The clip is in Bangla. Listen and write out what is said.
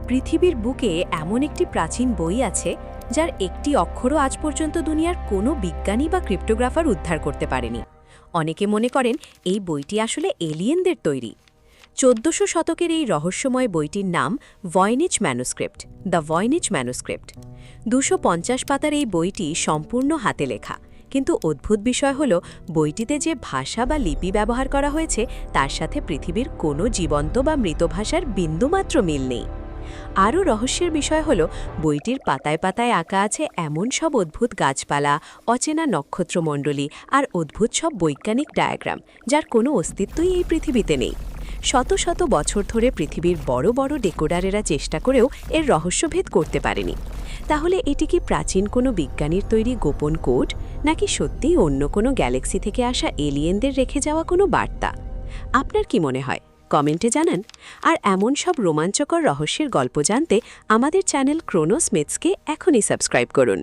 পৃথিবীর বুকে এমন একটি প্রাচীন বই আছে যার একটি অক্ষরও আজ পর্যন্ত দুনিয়ার কোনো বিজ্ঞানী বা ক্রিপ্টোগ্রাফার উদ্ধার করতে পারেনি। অনেকে মনে করেন এই বইটি আসলে এলিয়েনদের তৈরি। ১৪০০ শতকের এই রহস্যময় বইটির নাম ভয়েনিচ ম্যানুস্ক্রিপ্ট, দ্য ভয়েনিচ ম্যানুস্ক্রিপ্ট। ২৫০ পাতার এই বইটি সম্পূর্ণ হাতে লেখা, কিন্তু অদ্ভুত বিষয় হল বইটিতে যে ভাষা বা লিপি ব্যবহার করা হয়েছে তার সাথে পৃথিবীর কোনো জীবন্ত বা মৃত ভাষার বিন্দুমাত্র মিল নেই। আরও রহস্যের বিষয় হল বইটির পাতায় পাতায় আঁকা আছে এমন সব অদ্ভুত গাছপালা, অচেনা নক্ষত্রমণ্ডলী আর অদ্ভুত সব বৈজ্ঞানিক ডায়াগ্রাম যার কোনো অস্তিত্বই এই পৃথিবীতে নেই। শত শত বছর ধরে পৃথিবীর বড় বড় ডেকোডারেরা চেষ্টা করেও এর রহস্যভেদ করতে পারেনি। তাহলে এটি কি প্রাচীন কোনো বিজ্ঞানীর তৈরি গোপন কোড, নাকি সত্যিই অন্য কোনো গ্যালাক্সি থেকে আসা এলিয়েনদের রেখে যাওয়া কোনো বার্তা? আপনার কি মনে হয় কমেন্টে জানান। আর এমন সব রোমাঞ্চকর রহস্যের গল্প জানতে আমাদের চ্যানেল ক্রোনোস মিথসকে এখনই সাবস্ক্রাইব করুন।